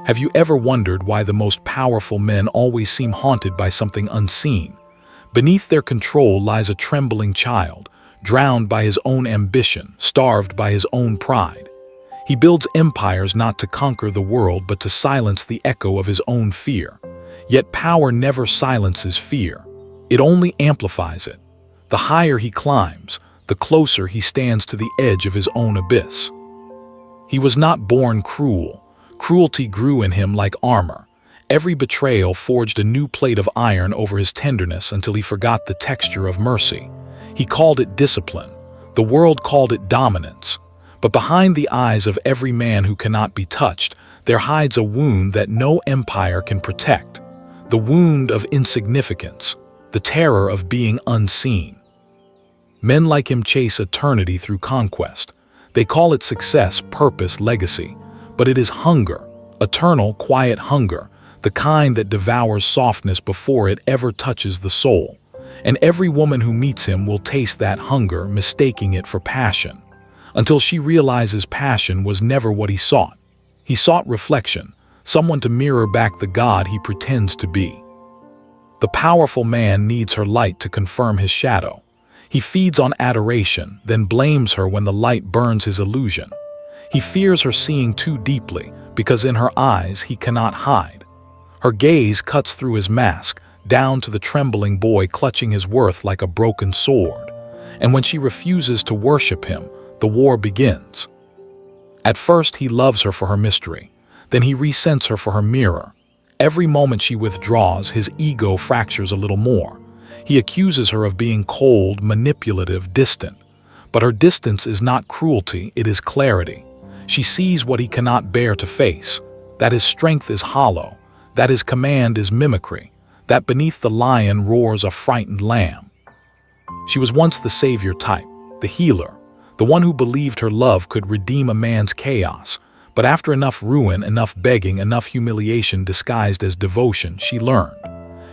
Have you ever wondered why the most powerful men always seem haunted by something unseen? Beneath their control lies a trembling child, drowned by his own ambition, starved by his own pride. He builds empires not to conquer the world but to silence the echo of his own fear. Yet power never silences fear. It only amplifies it. The higher he climbs, the closer he stands to the edge of his own abyss. He was not born cruel. Cruelty grew in him like armor. Every betrayal forged a new plate of iron over his tenderness until he forgot the texture of mercy. He called it discipline. The world called it dominance. But behind the eyes of every man who cannot be touched, there hides a wound that no empire can protect. The wound of insignificance, the terror of being unseen. Men like him chase eternity through conquest. They call it success, purpose, legacy. But it is hunger, eternal, quiet hunger, the kind that devours softness before it ever touches the soul. And every woman who meets him will taste that hunger, mistaking it for passion. Until she realizes passion was never what he sought. He sought reflection, someone to mirror back the God he pretends to be. The powerful man needs her light to confirm his shadow. He feeds on adoration, then blames her when the light burns his illusion. He fears her seeing too deeply, because in her eyes he cannot hide. Her gaze cuts through his mask, down to the trembling boy clutching his worth like a broken sword. And when she refuses to worship him, the war begins. At first he loves her for her mystery, then he resents her for her mirror. Every moment she withdraws, his ego fractures a little more. He accuses her of being cold, manipulative, distant. But her distance is not cruelty, it is clarity. She sees what he cannot bear to face, that his strength is hollow, that his command is mimicry, that beneath the lion roars a frightened lamb. She was once the savior type, the healer, the one who believed her love could redeem a man's chaos. But after enough ruin, enough begging, enough humiliation disguised as devotion, she learned.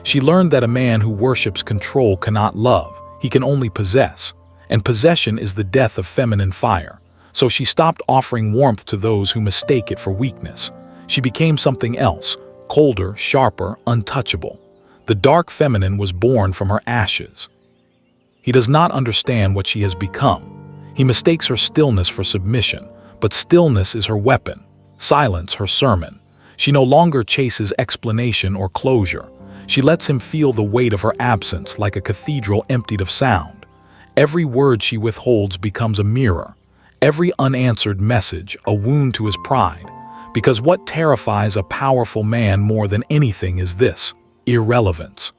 She learned that a man who worships control cannot love, he can only possess, and possession is the death of feminine fire. So she stopped offering warmth to those who mistake it for weakness. She became something else, colder, sharper, untouchable. The dark feminine was born from her ashes. He does not understand what she has become. He mistakes her stillness for submission, but stillness is her weapon, silence her sermon. She no longer chases explanation or closure. She lets him feel the weight of her absence like a cathedral emptied of sound. Every word she withholds becomes a mirror. Every unanswered message, a wound to his pride. Because what terrifies a powerful man more than anything is this: irrelevance.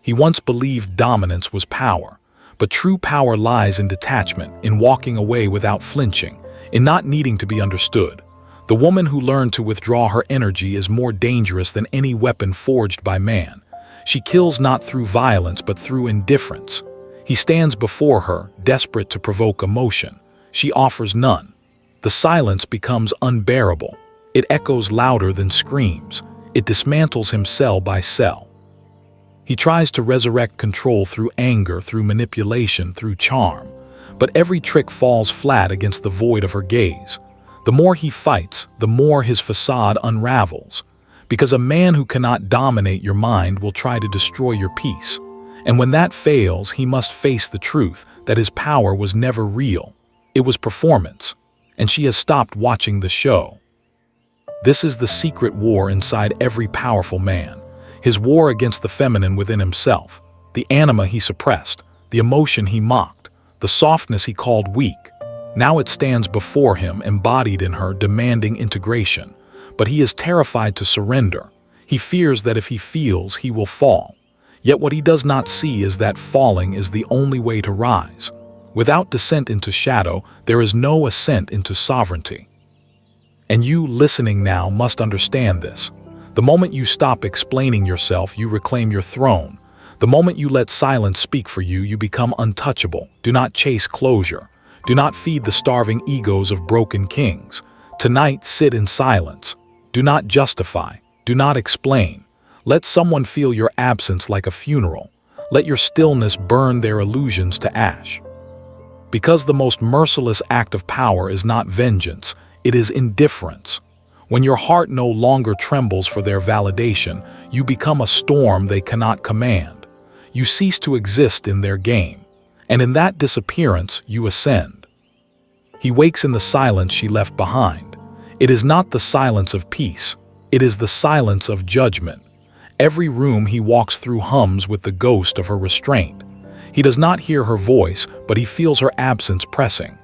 He once believed dominance was power, but true power lies in detachment, in walking away without flinching, in not needing to be understood. The woman who learned to withdraw her energy is more dangerous than any weapon forged by man. She kills not through violence but through indifference. He stands before her, desperate to provoke emotion. She offers none. The silence becomes unbearable. It echoes louder than screams. It dismantles him cell by cell. He tries to resurrect control through anger, through manipulation, through charm. But every trick falls flat against the void of her gaze. The more he fights, the more his facade unravels. Because a man who cannot dominate your mind will try to destroy your peace. And when that fails, he must face the truth that his power was never real. It was performance, and she has stopped watching the show. This is the secret war inside every powerful man. His war against the feminine within himself, the anima he suppressed, the emotion he mocked, the softness he called weak. Now it stands before him, embodied in her, demanding integration. But he is terrified to surrender. He fears that if he feels, he will fall. Yet what he does not see is that falling is the only way to rise. Without descent into shadow, there is no ascent into sovereignty. And you, listening now, must understand this. The moment you stop explaining yourself, you reclaim your throne. The moment you let silence speak for you, you become untouchable. Do not chase closure. Do not feed the starving egos of broken kings. Tonight, sit in silence. Do not justify. Do not explain. Let someone feel your absence like a funeral. Let your stillness burn their illusions to ash. Because the most merciless act of power is not vengeance, it is indifference. When your heart no longer trembles for their validation, you become a storm they cannot command. You cease to exist in their game, and in that disappearance you ascend. He wakes in the silence she left behind. It is not the silence of peace, it is the silence of judgment. Every room he walks through hums with the ghost of her restraint. He does not hear her voice, but he feels her absence pressing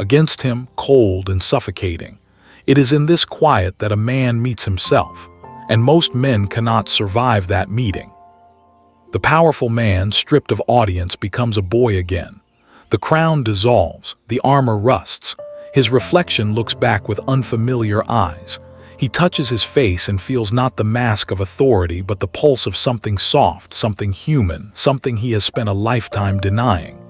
against him, cold and suffocating. It is in this quiet that a man meets himself, and most men cannot survive that meeting. The powerful man, stripped of audience, becomes a boy again. The crown dissolves, the armor rusts. His reflection looks back with unfamiliar eyes. He touches his face and feels not the mask of authority, but the pulse of something soft, something human, something he has spent a lifetime denying.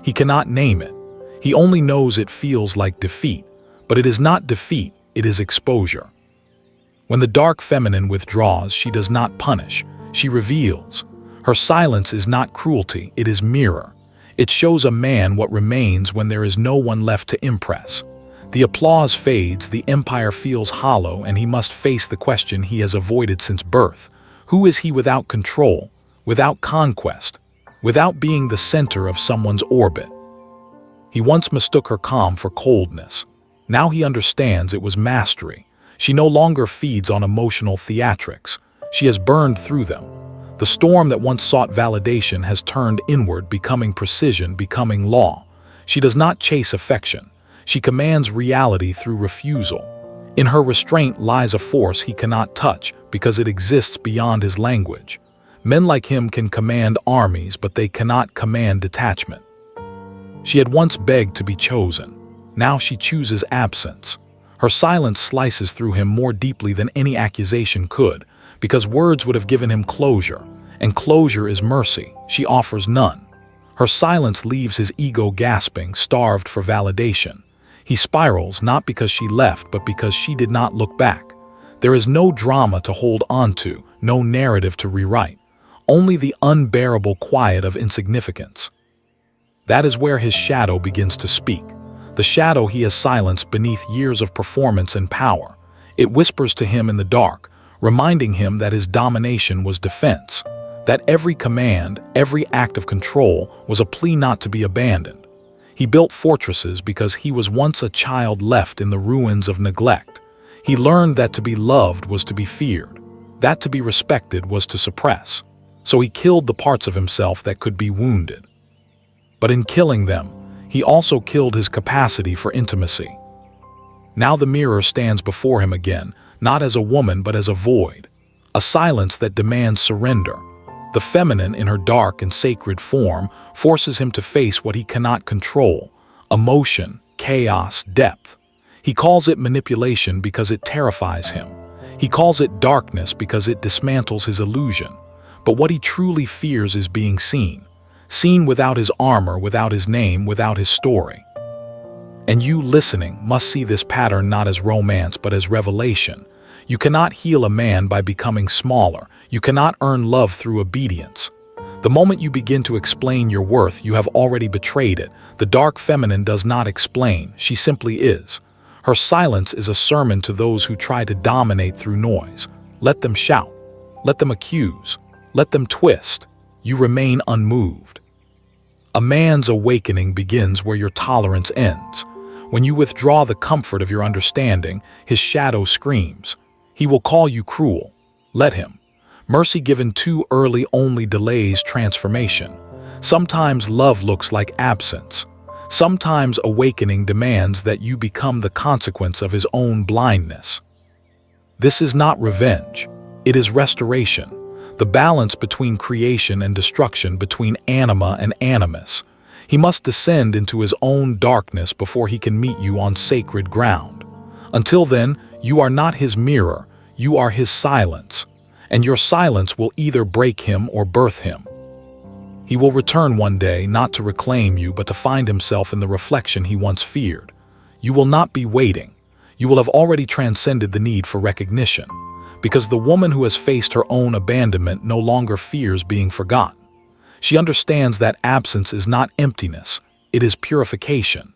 He cannot name it. He only knows it feels like defeat, but it is not defeat, it is exposure. When the dark feminine withdraws, she does not punish, she reveals. Her silence is not cruelty, it is mirror. It shows a man what remains when there is no one left to impress. The applause fades, the empire feels hollow, and he must face the question he has avoided since birth. Who is he without control, without conquest, without being the center of someone's orbit? He once mistook her calm for coldness. Now he understands it was mastery. She no longer feeds on emotional theatrics. She has burned through them. The storm that once sought validation has turned inward, becoming precision, becoming law. She does not chase affection. She commands reality through refusal. In her restraint lies a force he cannot touch because it exists beyond his language. Men like him can command armies, but they cannot command detachment. She had once begged to be chosen. Now she chooses absence. Her silence slices through him more deeply than any accusation could, because words would have given him closure, and closure is mercy. She offers none. Her silence leaves his ego gasping, starved for validation. He spirals not because she left, but because she did not look back. There is no drama to hold onto, no narrative to rewrite, only the unbearable quiet of insignificance. That is where his shadow begins to speak. The shadow he has silenced beneath years of performance and power. It whispers to him in the dark, reminding him that his domination was defense, that every command, every act of control was a plea not to be abandoned. He built fortresses because he was once a child left in the ruins of neglect. He learned that to be loved was to be feared, that to be respected was to suppress. So he killed the parts of himself that could be wounded. But in killing them, he also killed his capacity for intimacy. Now the mirror stands before him again, not as a woman but as a void, a silence that demands surrender. The feminine, in her dark and sacred form, forces him to face what he cannot control: emotion, chaos, depth. He calls it manipulation because it terrifies him. He calls it darkness because it dismantles his illusion. But what he truly fears is being seen. Seen without his armor, without his name, without his story. And you, listening, must see this pattern not as romance but as revelation. You cannot heal a man by becoming smaller. You cannot earn love through obedience. The moment you begin to explain your worth, you have already betrayed it. The dark feminine does not explain, she simply is. Her silence is a sermon to those who try to dominate through noise. Let them shout. Let them accuse. Let them twist. You remain unmoved. A man's awakening begins where your tolerance ends. When you withdraw the comfort of your understanding, his shadow screams. He will call you cruel. Let him. Mercy given too early only delays transformation. Sometimes love looks like absence. Sometimes awakening demands that you become the consequence of his own blindness. This is not revenge. It is restoration. The balance between creation and destruction, between anima and animus. He must descend into his own darkness before he can meet you on sacred ground. Until then, you are not his mirror, you are his silence, and your silence will either break him or birth him. He will return one day, not to reclaim you, but to find himself in the reflection he once feared. You will not be waiting. You will have already transcended the need for recognition. Because the woman who has faced her own abandonment no longer fears being forgotten. She understands that absence is not emptiness, it is purification.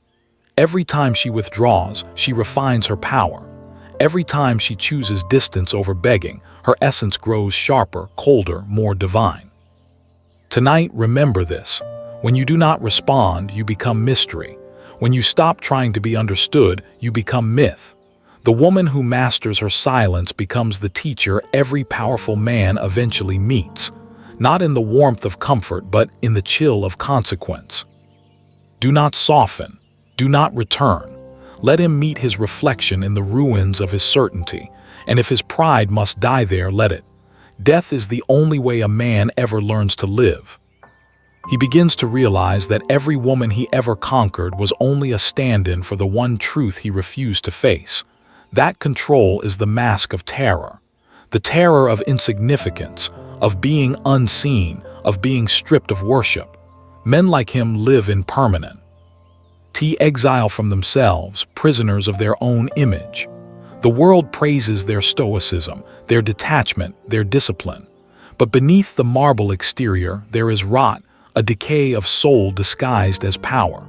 Every time she withdraws, she refines her power. Every time she chooses distance over begging, her essence grows sharper, colder, more divine. Tonight, remember this. When you do not respond, you become mystery. When you stop trying to be understood, you become myth. The woman who masters her silence becomes the teacher every powerful man eventually meets, not in the warmth of comfort, but in the chill of consequence. Do not soften. Do not return. Let him meet his reflection in the ruins of his certainty, and if his pride must die there, let it. Death is the only way a man ever learns to live. He begins to realize that every woman he ever conquered was only a stand-in for the one truth he refused to face. That control is the mask of terror. The terror of insignificance, of being unseen, of being stripped of worship. Men like him live in permanent exile from themselves, prisoners of their own image. The world praises their stoicism, their detachment, their discipline. But beneath the marble exterior, there is rot, a decay of soul disguised as power.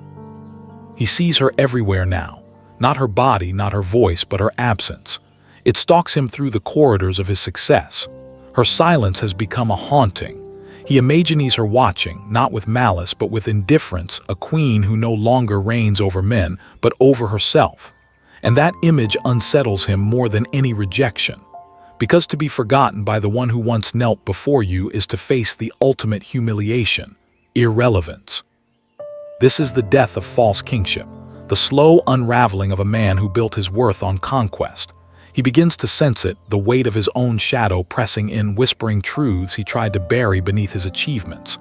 He sees her everywhere now, not her body, not her voice, but her absence. It stalks him through the corridors of his success. Her silence has become a haunting. He imagines her watching, not with malice, but with indifference, a queen who no longer reigns over men, but over herself. And that image unsettles him more than any rejection. Because to be forgotten by the one who once knelt before you is to face the ultimate humiliation, irrelevance. This is the death of false kingship, the slow unraveling of a man who built his worth on conquest. He begins to sense it, the weight of his own shadow pressing in, whispering truths he tried to bury beneath his achievements.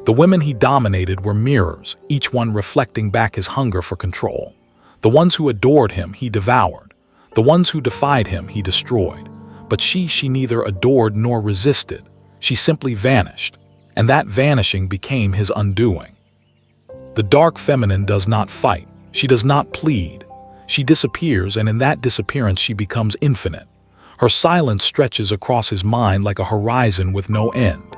The women he dominated were mirrors, each one reflecting back his hunger for control. The ones who adored him, he devoured. The ones who defied him, he destroyed. But she neither adored nor resisted. She simply vanished, and that vanishing became his undoing. The dark feminine does not fight. She does not plead. She disappears, and in that disappearance she becomes infinite. Her silence stretches across his mind like a horizon with no end.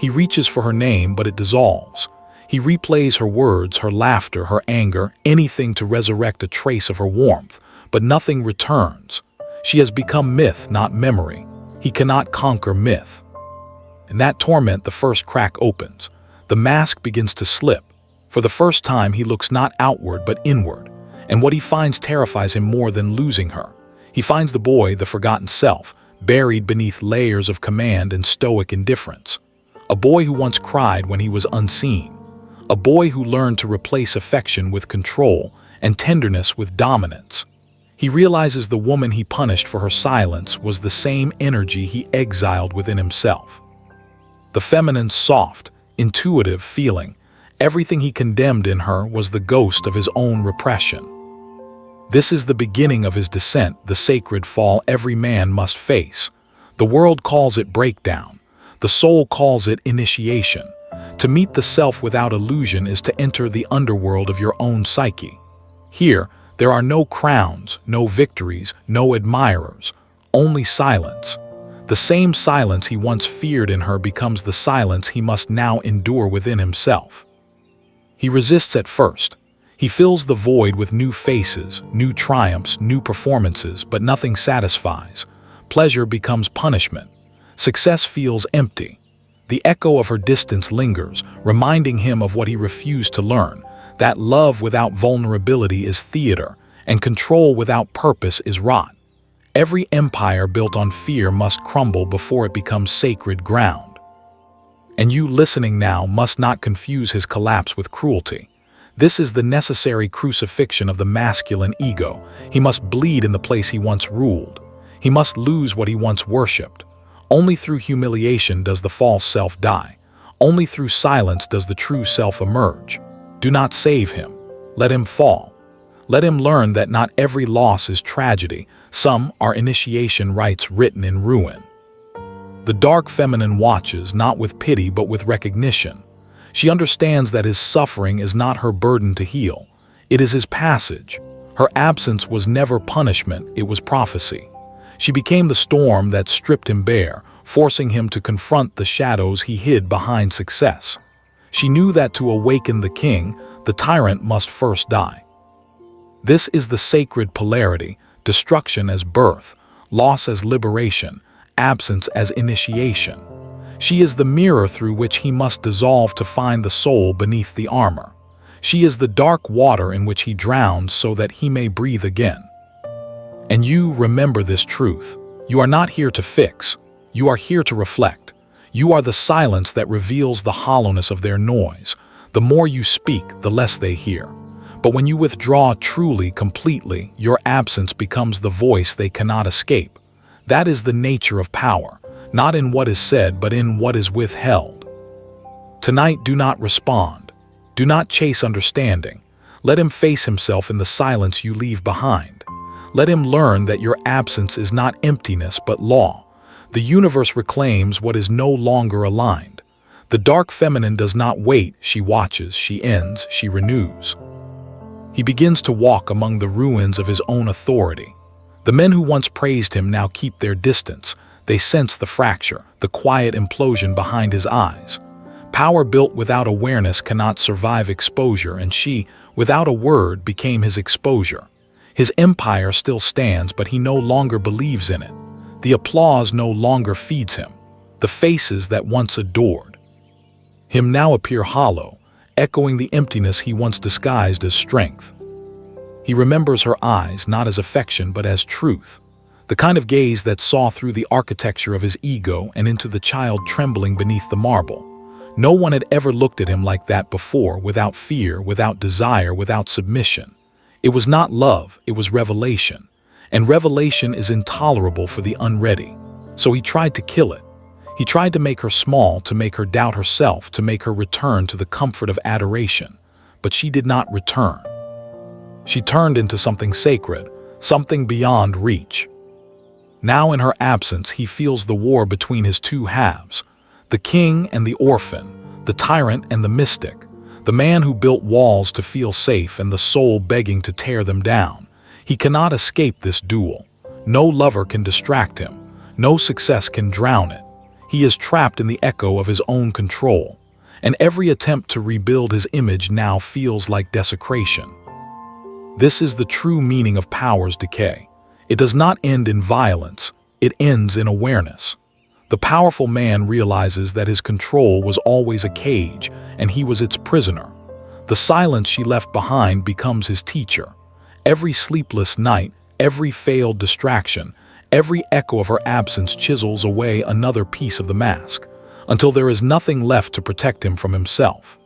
He reaches for her name, but it dissolves. He replays her words, her laughter, her anger, anything to resurrect a trace of her warmth, but nothing returns. She has become myth, not memory. He cannot conquer myth. In that torment, the first crack opens. The mask begins to slip. For the first time, he looks not outward, but inward. And what he finds terrifies him more than losing her. He finds the boy, the forgotten self, buried beneath layers of command and stoic indifference. A boy who once cried when he was unseen. A boy who learned to replace affection with control and tenderness with dominance. He realizes the woman he punished for her silence was the same energy he exiled within himself. The feminine's soft, intuitive feeling. Everything he condemned in her was the ghost of his own repression. This is the beginning of his descent, the sacred fall every man must face. The world calls it breakdown. The soul calls it initiation. To meet the self without illusion is to enter the underworld of your own psyche. Here, there are no crowns, no victories, no admirers, only silence. The same silence he once feared in her becomes the silence he must now endure within himself. He resists at first. He fills the void with new faces, new triumphs, new performances, but nothing satisfies. Pleasure becomes punishment. Success feels empty. The echo of her distance lingers, reminding him of what he refused to learn, that love without vulnerability is theater, and control without purpose is rot. Every empire built on fear must crumble before it becomes sacred ground. And you listening now must not confuse his collapse with cruelty. This is the necessary crucifixion of the masculine ego. He must bleed in the place he once ruled. He must lose what he once worshipped. Only through humiliation does the false self die. Only through silence does the true self emerge. Do not save him. Let him fall. Let him learn that not every loss is tragedy. Some are initiation rites written in ruin. The dark feminine watches, not with pity but with recognition. She understands that his suffering is not her burden to heal. It is his passage. Her absence was never punishment, it was prophecy. She became the storm that stripped him bare, forcing him to confront the shadows he hid behind success. She knew that to awaken the king, the tyrant must first die. This is the sacred polarity, destruction as birth, loss as liberation, absence as initiation. She is the mirror through which he must dissolve to find the soul beneath the armor. She is the dark water in which he drowns so that he may breathe again. And you remember this truth. You are not here to fix. You are here to reflect. You are the silence that reveals the hollowness of their noise. The more you speak, the less they hear. But when you withdraw truly, completely, your absence becomes the voice they cannot escape. That is the nature of power, not in what is said, but in what is withheld. Tonight, do not respond. Do not chase understanding. Let him face himself in the silence you leave behind. Let him learn that your absence is not emptiness, but law. The universe reclaims what is no longer aligned. The dark feminine does not wait, she watches, she ends, she renews. He begins to walk among the ruins of his own authority. The men who once praised him now keep their distance. They sense the fracture, the quiet implosion behind his eyes. Power built without awareness cannot survive exposure, and she, without a word, became his exposure. His empire still stands, but he no longer believes in it. The applause no longer feeds him. The faces that once adored him now appear hollow, echoing the emptiness he once disguised as strength. He remembers her eyes not as affection but as truth, the kind of gaze that saw through the architecture of his ego and into the child trembling beneath the marble. No one had ever looked at him like that before, without fear, without desire, without submission. It was not love, it was revelation. And revelation is intolerable for the unready. So he tried to kill it. He tried to make her small, to make her doubt herself, to make her return to the comfort of adoration. But she did not return. She turned into something sacred, something beyond reach. Now in her absence, he feels the war between his two halves, the king and the orphan, the tyrant and the mystic, the man who built walls to feel safe and the soul begging to tear them down. He cannot escape this duel. No lover can distract him. No success can drown it. He is trapped in the echo of his own control, and every attempt to rebuild his image now feels like desecration. This is the true meaning of power's decay. It does not end in violence, it ends in awareness. The powerful man realizes that his control was always a cage, and he was its prisoner. The silence she left behind becomes his teacher. Every sleepless night, every failed distraction, every echo of her absence chisels away another piece of the mask, until there is nothing left to protect him from himself.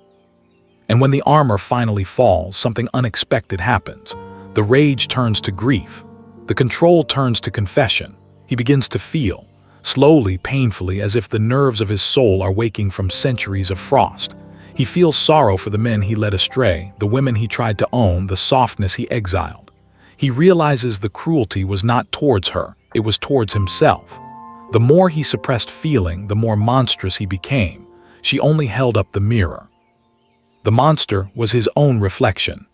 And when the armor finally falls, something unexpected happens. The rage turns to grief. The control turns to confession. He begins to feel, slowly, painfully, as if the nerves of his soul are waking from centuries of frost. He feels sorrow for the men he led astray, the women he tried to own, the softness he exiled. He realizes the cruelty was not towards her, it was towards himself. The more he suppressed feeling, the more monstrous he became. She only held up the mirror. The monster was his own reflection.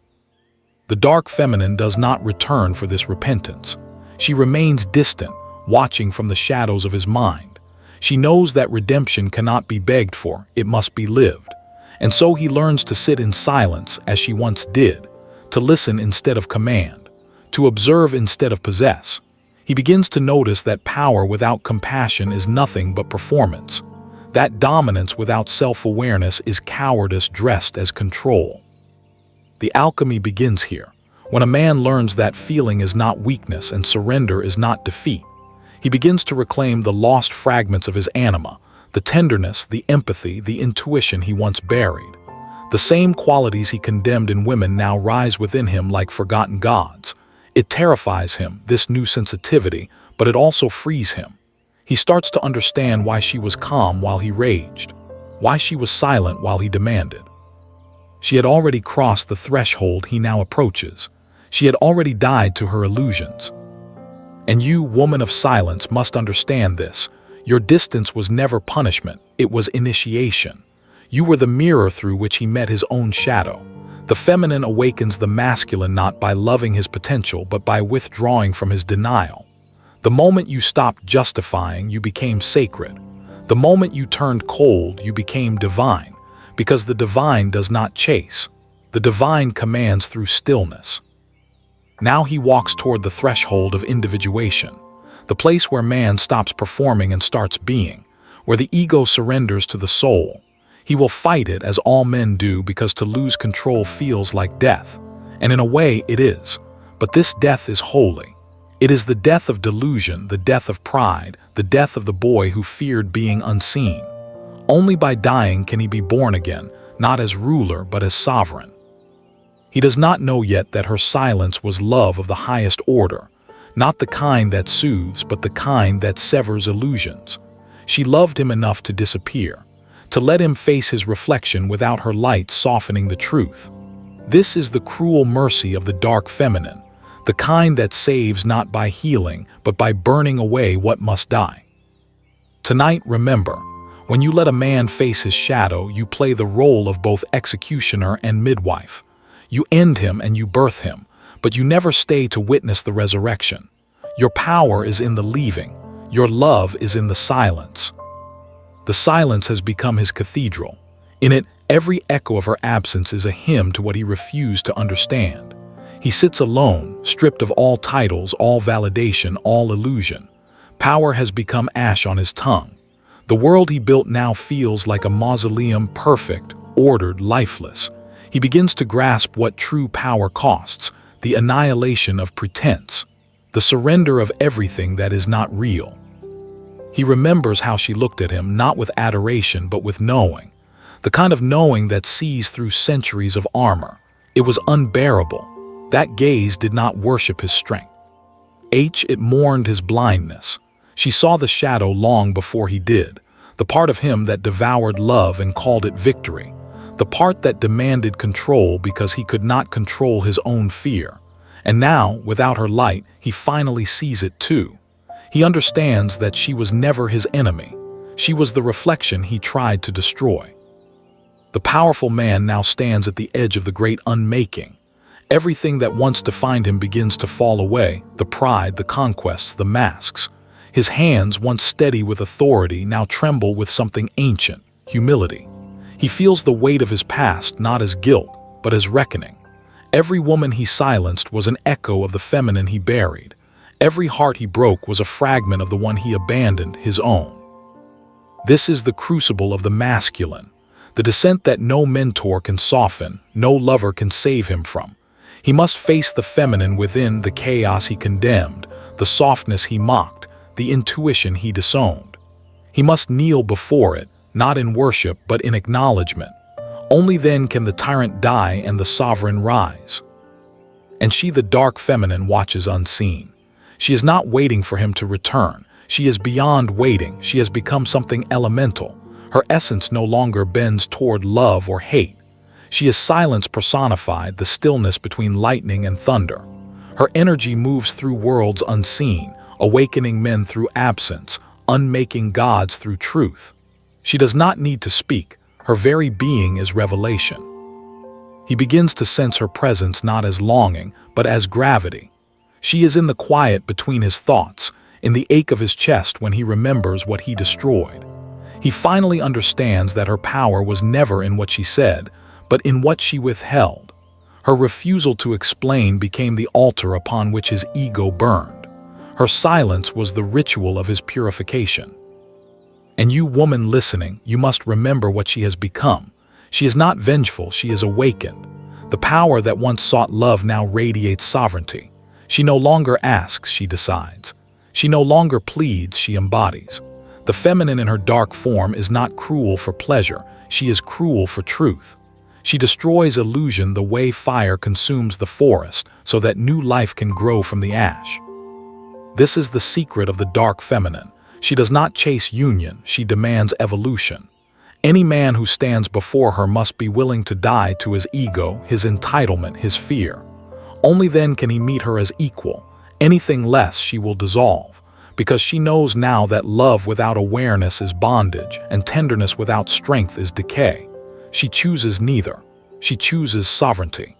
The dark feminine does not return for this repentance. She remains distant, watching from the shadows of his mind. She knows that redemption cannot be begged for, it must be lived. And so he learns to sit in silence as she once did, to listen instead of command, to observe instead of possess. He begins to notice that power without compassion is nothing but performance. That dominance without self-awareness is cowardice dressed as control. The alchemy begins here, when a man learns that feeling is not weakness and surrender is not defeat. He begins to reclaim the lost fragments of his anima, the tenderness, the empathy, the intuition he once buried. The same qualities he condemned in women now rise within him like forgotten gods. It terrifies him, this new sensitivity, but it also frees him. He starts to understand why she was calm while he raged, why she was silent while he demanded. She had already crossed the threshold he now approaches. She had already died to her illusions. And you, woman of silence, must understand this. Your distance was never punishment, it was initiation. You were the mirror through which he met his own shadow. The feminine awakens the masculine not by loving his potential, but by withdrawing from his denial. The moment you stopped justifying, you became sacred. The moment you turned cold, you became divine, because the divine does not chase. The divine commands through stillness. Now he walks toward the threshold of individuation, the place where man stops performing and starts being, where the ego surrenders to the soul. He will fight it as all men do, because to lose control feels like death, and in a way it is. But this death is holy. It is the death of delusion, the death of pride, the death of the boy who feared being unseen. Only by dying can he be born again, not as ruler but as sovereign. He does not know yet that her silence was love of the highest order, not the kind that soothes, but the kind that severs illusions. She loved him enough to disappear, to let him face his reflection without her light softening the truth. This is the cruel mercy of the dark feminine, the kind that saves not by healing, but by burning away what must die. Tonight, remember, when you let a man face his shadow, you play the role of both executioner and midwife. You end him and you birth him, but you never stay to witness the resurrection. Your power is in the leaving. Your love is in the silence. The silence has become his cathedral. In it, every echo of her absence is a hymn to what he refused to understand. He sits alone, stripped of all titles, all validation, all illusion. Power has become ash on his tongue. The world he built now feels like a mausoleum, perfect, ordered, lifeless. He begins to grasp what true power costs, the annihilation of pretense, the surrender of everything that is not real. He remembers how she looked at him, not with adoration but with knowing, the kind of knowing that sees through centuries of armor. It was unbearable. That gaze did not worship his strength. It mourned his blindness. She saw the shadow long before he did, the part of him that devoured love and called it victory, the part that demanded control because he could not control his own fear. And now, without her light, he finally sees it too. He understands that she was never his enemy. She was the reflection he tried to destroy. The powerful man now stands at the edge of the great unmaking. Everything that once defined him begins to fall away, the pride, the conquests, the masks. His hands, once steady with authority, now tremble with something ancient, humility. He feels the weight of his past not as guilt, but as reckoning. Every woman he silenced was an echo of the feminine he buried. Every heart he broke was a fragment of the one he abandoned, his own. This is the crucible of the masculine, the descent that no mentor can soften, no lover can save him from. He must face the feminine within, the chaos he condemned, the softness he mocked, the intuition he disowned. He must kneel before it, not in worship but in acknowledgement. Only then can the tyrant die and the sovereign rise. And she, the dark feminine, watches unseen. She is not waiting for him to return. She is beyond waiting. She has become something elemental. Her essence no longer bends toward love or hate. She is silence personified, the stillness between lightning and thunder. Her energy moves through worlds unseen, awakening men through absence, unmaking gods through truth. She does not need to speak. Her very being is revelation. He begins to sense her presence not as longing, but as gravity. She is in the quiet between his thoughts, in the ache of his chest when he remembers what he destroyed. He finally understands that her power was never in what she said, but in what she withheld. Her refusal to explain became the altar upon which his ego burned. Her silence was the ritual of his purification. And you, woman listening, you must remember what she has become. She is not vengeful, she is awakened. The power that once sought love now radiates sovereignty. She no longer asks, she decides. She no longer pleads, she embodies. The feminine in her dark form is not cruel for pleasure, she is cruel for truth. She destroys illusion the way fire consumes the forest, so that new life can grow from the ash. This is the secret of the dark feminine. She does not chase union, she demands evolution. Any man who stands before her must be willing to die to his ego, his entitlement, his fear. Only then can he meet her as equal. Anything less she will dissolve, because she knows now that love without awareness is bondage, and tenderness without strength is decay. She chooses neither. She chooses sovereignty.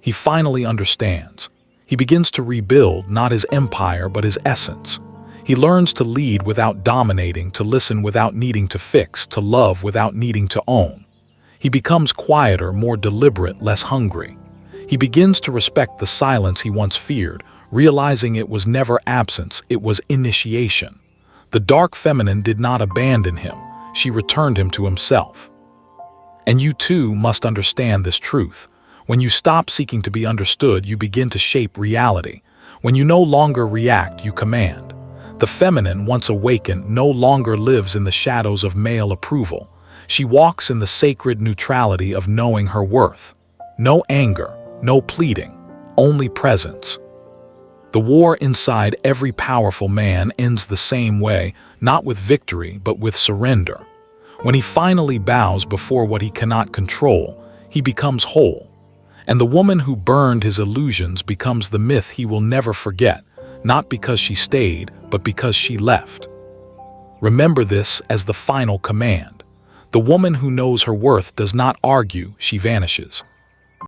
He finally understands. He begins to rebuild not his empire but his essence. He learns to lead without dominating, to listen without needing to fix, to love without needing to own. He becomes quieter, more deliberate, less hungry. He begins to respect the silence he once feared, realizing it was never absence, it was initiation. The dark feminine did not abandon him, she returned him to himself. And you too must understand this truth. When you stop seeking to be understood, you begin to shape reality. When you no longer react, you command. The feminine, once awakened, no longer lives in the shadows of male approval. She walks in the sacred neutrality of knowing her worth. No anger, no pleading, only presence. The war inside every powerful man ends the same way, not with victory, but with surrender. When he finally bows before what he cannot control, he becomes whole. And the woman who burned his illusions becomes the myth he will never forget, not because she stayed, but because she left. Remember this as the final command. The woman who knows her worth does not argue, she vanishes.